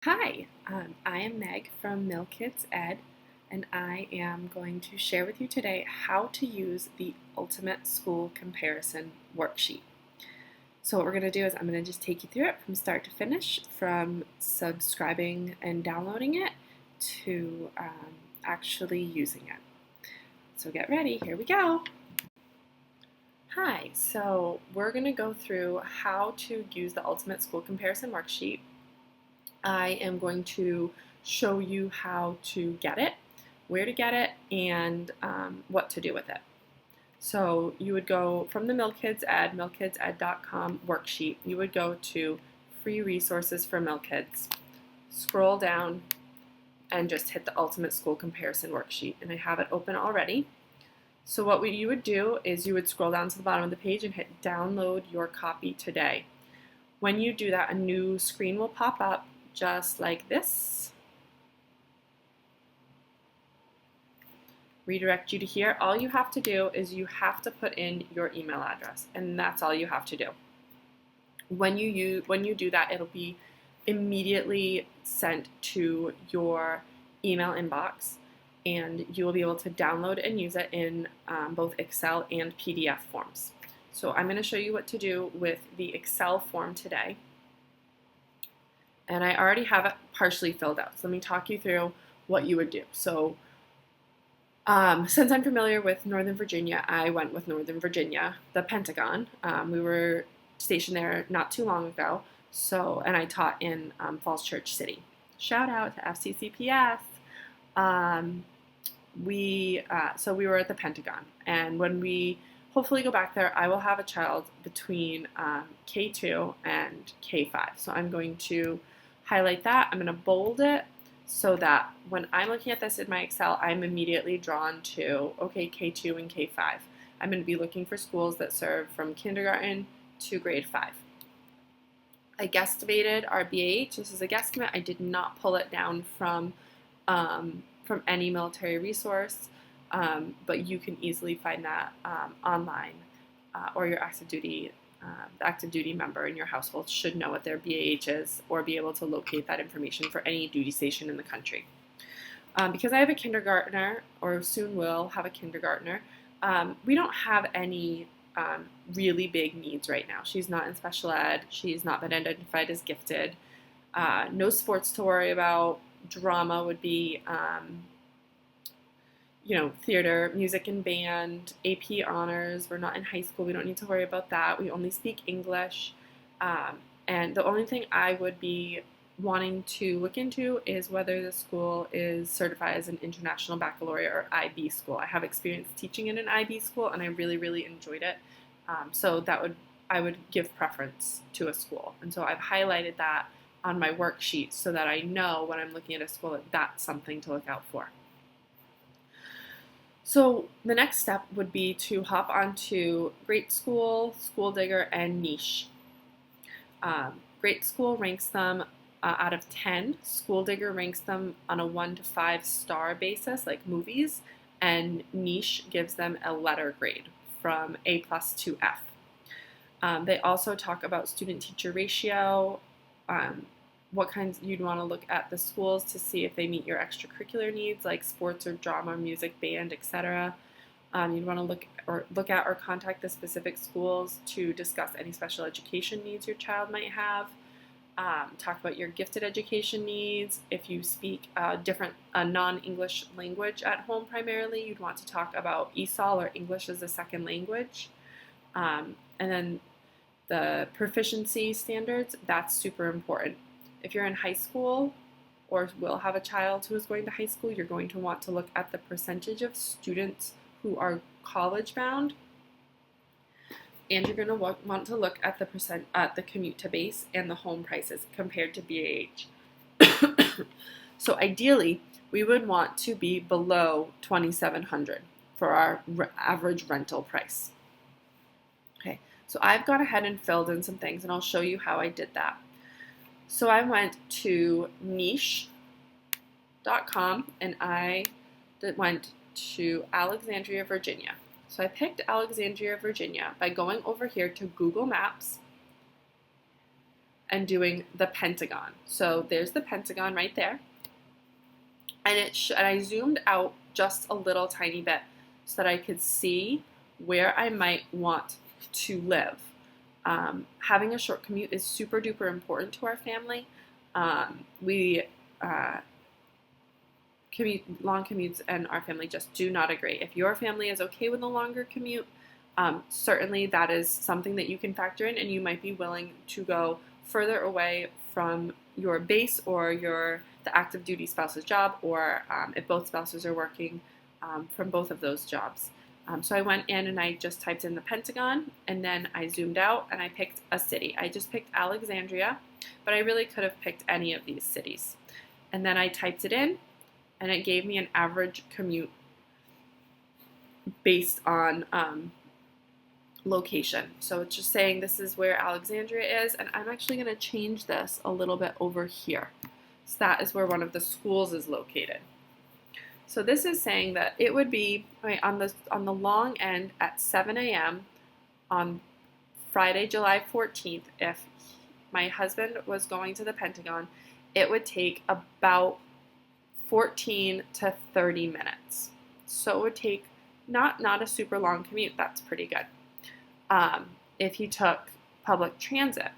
Hi, I am Meg from Mill Kids Ed, and I am going to share with you today how to use the Ultimate School Comparison Worksheet. So what we're going to do is I'm going to just take you through it from start to finish, from subscribing and downloading it to actually using it. So get ready, here we go. Hi, so we're going to go through how to use the Ultimate School Comparison Worksheet. I am going to show you how to get it, where to get it, and what to do with it. So you would go from the millkidsed.com worksheet, you would go to free resources for Mill Kids, scroll down, and just hit the Ultimate School Comparison Worksheet. And I have it open already. So what you would do is you would scroll down to the bottom of the page and hit download your copy today. When you do that, a new screen will pop up just like this. Redirect you to here. All you have to do is you have to put in your email address, and that's all you have to do. When you do that, it'll be immediately sent to your email inbox, and you will be able to download and use it in both Excel and PDF forms. So I'm going to show you what to do with the Excel form today. And I already have it partially filled out. So let me talk you through what you would do. So since I'm familiar with Northern Virginia, I went with Northern Virginia, the Pentagon. We were stationed there not too long ago, and I taught in Falls Church City. Shout out to FCCPS. So we were at the Pentagon, and when we hopefully go back there, I will have a child between K2 and K5. So I'm going to highlight that. I'm going to bold it so that when I'm looking at this in my Excel, I'm immediately drawn to, okay, K2 and K5. I'm going to be looking for schools that serve from kindergarten to grade 5. I guesstimated our BAH. This is a guesstimate. I did not pull it down from any military resource, but you can easily find that online, or your the active duty member in your household should know what their BAH is or be able to locate that information for any duty station in the country. Because I have a kindergartner, or soon will have a kindergartner, we don't have any really big needs right now. She's not in special ed. She's not been identified as gifted. No sports to worry about. Drama would be theater, music and band, AP honors. We're not in high school. We don't need to worry about that. We only speak English. And the only thing I would be wanting to look into is whether the school is certified as an international baccalaureate or IB school. I have experience teaching in an IB school, and I really, really enjoyed it. So I would give preference to a school. And so I've highlighted that on my worksheet so that I know when I'm looking at a school that that's something to look out for. So the next step would be to hop onto Great School, School Digger, and Niche. Great School ranks them out of 10. School Digger ranks them on a 1 to 5 star basis, like movies, and Niche gives them a letter grade from A+ to F. They also talk about student-teacher ratio, what kinds you'd want to look at the schools to see if they meet your extracurricular needs, like sports or drama, music, band, etc. You'd want to look at or contact the specific schools to discuss any special education needs your child might have. Talk about your gifted education needs. If you speak a non-English language at home primarily, you'd want to talk about ESOL, or English as a second language. And then the proficiency standards, that's super important. If you're in high school or will have a child who is going to high school, you're going to want to look at the percentage of students who are college bound, and you're going to want to look at the commute to base and the home prices compared to BAH. So ideally, we would want to be below $2,700 for our average rental price. Okay, so I've gone ahead and filled in some things, and I'll show you how I did that. So I went to niche.com, and I went to Alexandria, Virginia. So I picked Alexandria, Virginia by going over here to Google Maps and doing the Pentagon. So there's the Pentagon right there. And and I zoomed out just a little tiny bit so that I could see where I might want to live. Having a short commute is super duper important to our family. We long commutes and our family just do not agree. If your family is okay with a longer commute, certainly that is something that you can factor in, and you might be willing to go further away from your base or the active duty spouse's job, or if both spouses are working, from both of those jobs. So I went in and I just typed in the Pentagon, and then I zoomed out and I picked a city. I just picked Alexandria, but I really could have picked any of these cities. And then I typed it in, and it gave me an average commute based on location. So it's just saying this is where Alexandria is, and I'm actually going to change this a little bit over here. So that is where one of the schools is located. So this is saying that it would be on the long end at 7 a.m. on Friday, July 14th. If my husband was going to the Pentagon, it would take about 14 to 30 minutes. So it would take not a super long commute. That's pretty good. If he took public transit,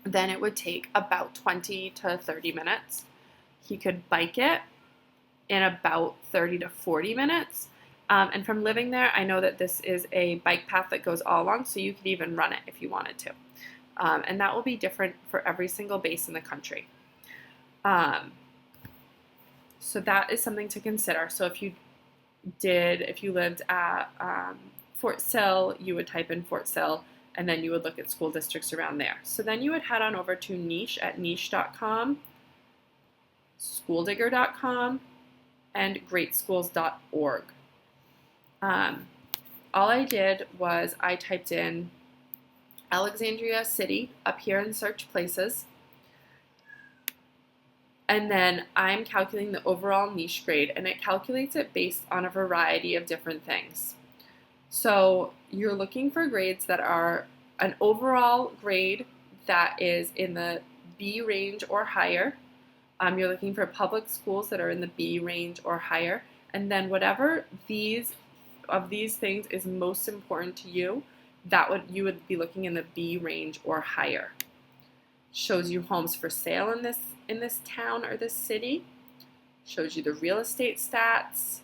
then it would take about 20 to 30 minutes. He could bike it in about 30 to 40 minutes. And from living there, I know that this is a bike path that goes all along, so you could even run it if you wanted to. And that will be different for every single base in the country. So that is something to consider. So if you lived at Fort Sill, you would type in Fort Sill, and then you would look at school districts around there. So then you would head on over to niche at niche.com, schooldigger.com, and greatschools.org. All I did was I typed in Alexandria City up here in search places, and then I'm calculating the overall niche grade, and it calculates it based on a variety of different things. So you're looking for grades that are an overall grade that is in the B range or higher. You're looking for public schools that are in the B range or higher. And then whatever of these things is most important to you, you would be looking in the B range or higher. Shows you homes for sale in this town or this city. Shows you the real estate stats.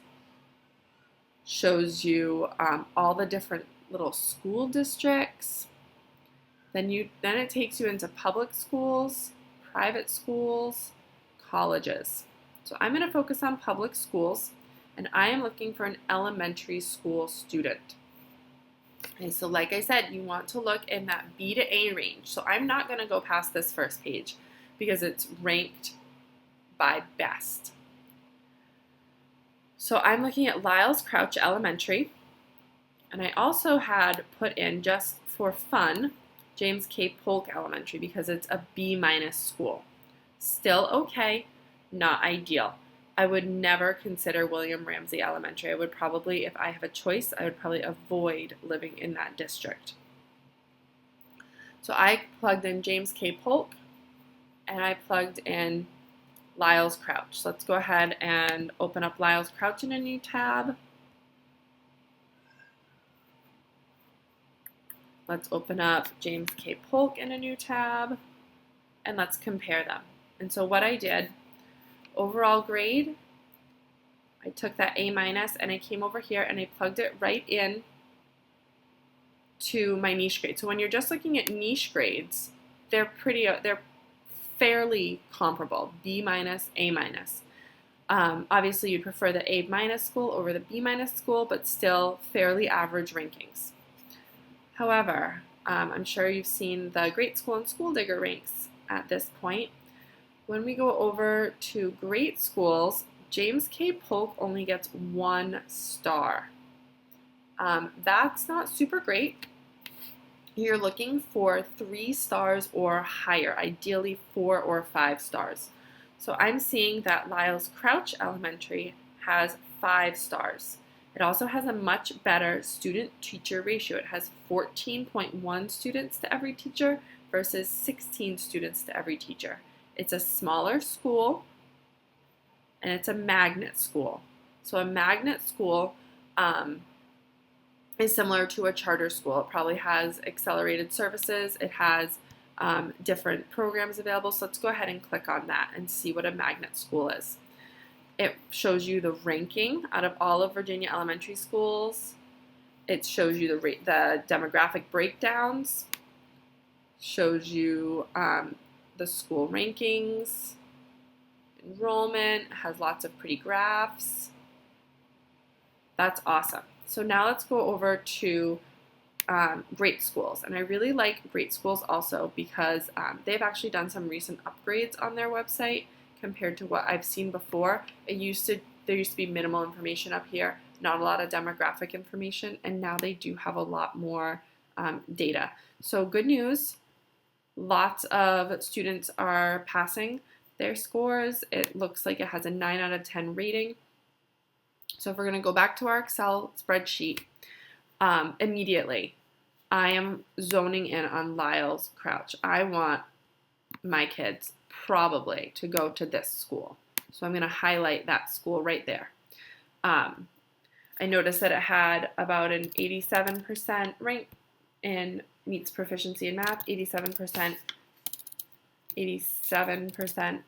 Shows you all the different little school districts. Then it takes you into public schools, private schools, colleges. So I'm going to focus on public schools, and I am looking for an elementary school student. Okay, so like I said, you want to look in that B to A range. So I'm not going to go past this first page because it's ranked by best. So I'm looking at Lyles Crouch Elementary, and I also had put in, just for fun, James K. Polk Elementary because it's a B- school. Still okay, not ideal. I would never consider William Ramsey Elementary. I would probably, if I have a choice, I would probably avoid living in that district. So I plugged in James K. Polk, and I plugged in Lyles Crouch. So let's go ahead and open up Lyles Crouch in a new tab. Let's open up James K. Polk in a new tab, and let's compare them. And so what I did, overall grade, I took that A- and I came over here and I plugged it right in to my niche grade. So when you're just looking at niche grades, they're fairly comparable, B-, A-. Obviously, you'd prefer the A- school over the B- school, but still fairly average rankings. However, I'm sure you've seen the Great School and School Digger ranks at this point. When we go over to Great Schools, James K. Polk only gets 1 star. That's not super great. You're looking for 3 stars or higher, ideally 4 or 5 stars. So I'm seeing that Lyles Crouch Elementary has 5 stars. It also has a much better student-teacher ratio. It has 14.1 students to every teacher versus 16 students to every teacher. It's a smaller school, and it's a magnet school. So a magnet school is similar to a charter school. It probably has accelerated services. It has different programs available. So let's go ahead and click on that and see what a magnet school is. It shows you the ranking out of all of Virginia elementary schools. It shows you the demographic breakdowns, shows you the school rankings, enrollment, has lots of pretty graphs. That's awesome. So now let's go over to Great Schools. And I really like Great Schools also because they've actually done some recent upgrades on their website compared to what I've seen before. There used to be minimal information up here, not a lot of demographic information, and now they do have a lot more data. So good news, lots of students are passing their scores. It looks like it has a 9 out of 10 rating. So if we're going to go back to our Excel spreadsheet, immediately, I am zoning in on Lyle's Crouch. I want my kids probably to go to this school. So I'm going to highlight that school right there. I noticed that it had about an 87% rank in meets proficiency in math, 87%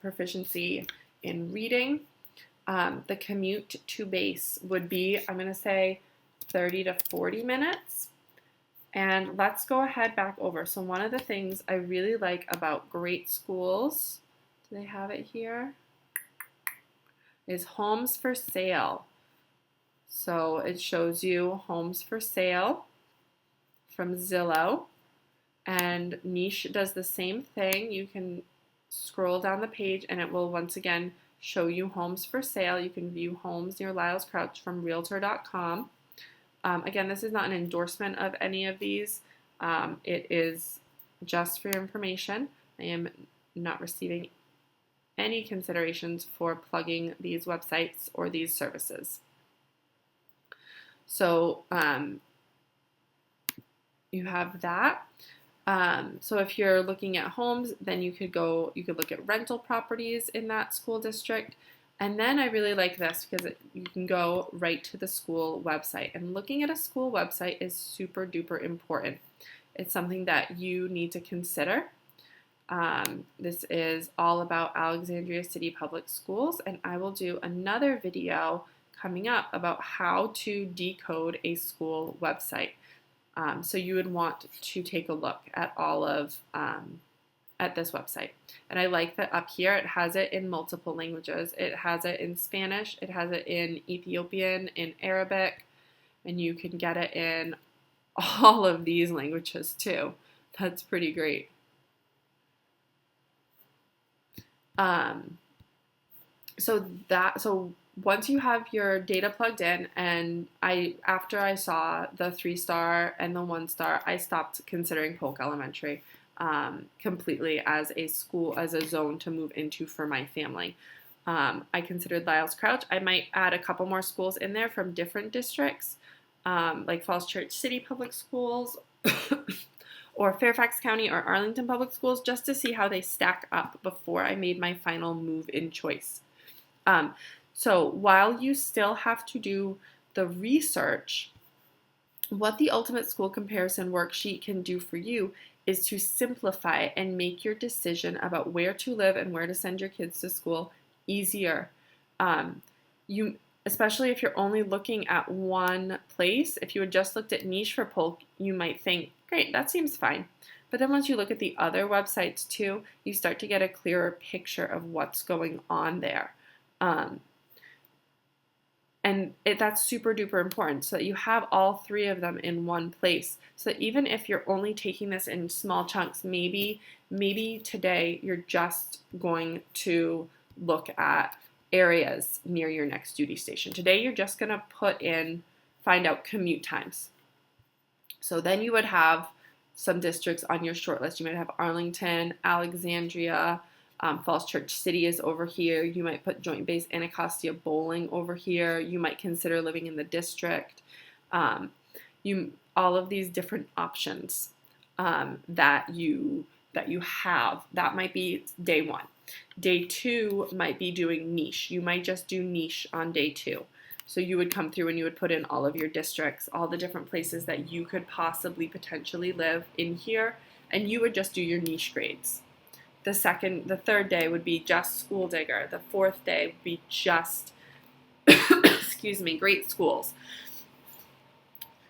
proficiency in reading. The commute to base would be, I'm going to say 30 to 40 minutes. And let's go ahead back over. So one of the things I really like about Great Schools, do they have it here? Is homes for sale. So it shows you homes for sale from Zillow, and Niche does the same thing. You can scroll down the page and it will once again show you homes for sale. You can view homes near Lyle's Crouch from realtor.com. Again, this is not an endorsement of any of these. It is just for your information. I am not receiving any considerations for plugging these websites or these services. So you have that. So if you're looking at homes, then you could look at rental properties in that school district. And then I really like this because you can go right to the school website. And looking at a school website is super duper important. It's something that you need to consider. This is all about Alexandria City Public Schools, and I will do another video coming up about how to decode a school website. So you would want to take a look at all of at this website. And I like that up here it has it in multiple languages. It has it in Spanish, it has it in Ethiopian, in Arabic, and you can get it in all of these languages too. That's pretty great. So once you have your data plugged in, and after I saw the 3-star and the 1-star, I stopped considering Polk Elementary completely as a school, as a zone to move into for my family. I considered Lyle's Crouch. I might add a couple more schools in there from different districts, like Falls Church City Public Schools or Fairfax County or Arlington Public Schools, just to see how they stack up before I made my final move-in choice. So while you still have to do the research, what the Ultimate School Comparison Worksheet can do for you is to simplify and make your decision about where to live and where to send your kids to school easier. Especially if you're only looking at one place, if you had just looked at Niche for Polk, you might think, great, that seems fine. But then once you look at the other websites too, you start to get a clearer picture of what's going on there. That's super duper important, so that you have all three of them in one place. So that even if you're only taking this in small chunks, maybe today you're just going to look at areas near your next duty station. Today you're just going to find out commute times. So then you would have some districts on your short list. You might have Arlington, Alexandria, Falls Church City is over here. You might put Joint Base Anacostia Bowling over here. You might consider living in the district. All of these different options that you that you have. That might be day 1. Day 2 might be doing niche. You might just do niche on day 2. So you would come through and you would put in all of your districts, all the different places that you could possibly potentially live in here, and you would just do your niche grades. The third day would be just school digger. The fourth day would be just, excuse me, great schools.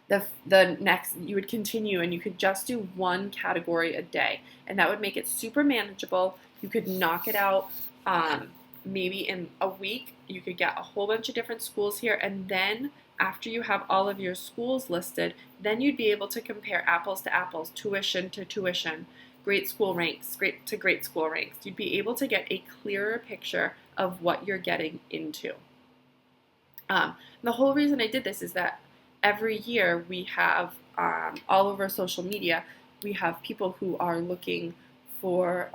The next, you would continue and you could just do one category a day, and that would make it super manageable. You could knock it out maybe in a week. You could get a whole bunch of different schools here, and then after you have all of your schools listed, then you'd be able to compare apples to apples, tuition to tuition, great school ranks, great school ranks. You'd be able to get a clearer picture of what you're getting into. The whole reason I did this is that every year we have, all over social media, we have people who are looking for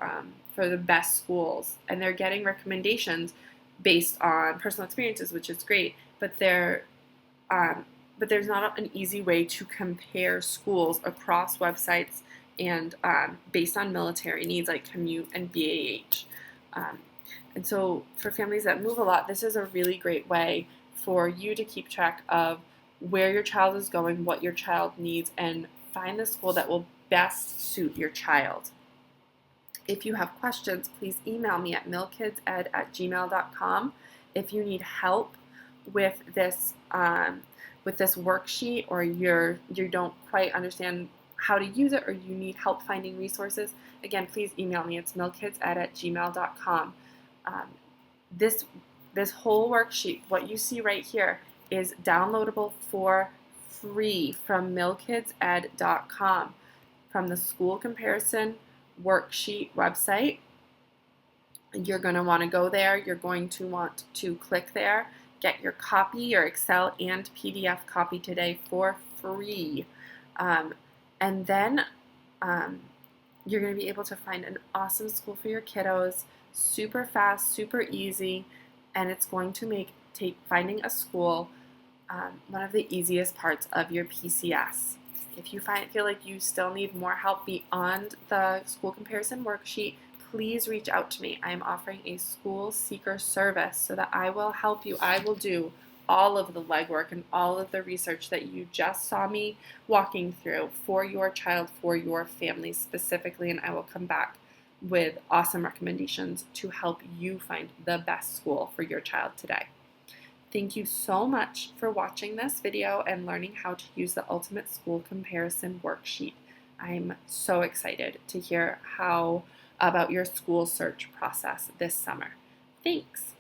the best schools, and they're getting recommendations based on personal experiences, which is great, but there's not an easy way to compare schools across websites and based on military needs like commute and BAH. And so for families that move a lot, this is a really great way for you to keep track of where your child is going, what your child needs, and find the school that will best suit your child. If you have questions, please email me at millkidsed@gmail.com. If you need help with this worksheet, or you don't quite understand how to use it, or you need help finding resources, again, please email me. It's millkidsed@gmail.com. This whole worksheet, what you see right here, is downloadable for free from millkidsed.com, from the school comparison worksheet website. You're going to want to go there. You're going to want to click there, get your copy, your Excel and PDF copy today for free. And then you're going to be able to find an awesome school for your kiddos, super fast, super easy, and it's going to make finding a school one of the easiest parts of your PCS. If you feel like you still need more help beyond the school comparison worksheet, please reach out to me. I am offering a school seeker service so that I will help you. I will do all of the legwork and all of the research that you just saw me walking through for your child, for your family specifically, and I will come back with awesome recommendations to help you find the best school for your child today. Thank you so much for watching this video and learning how to use the Ultimate School Comparison Worksheet. I'm so excited to hear about your school search process this summer. Thanks.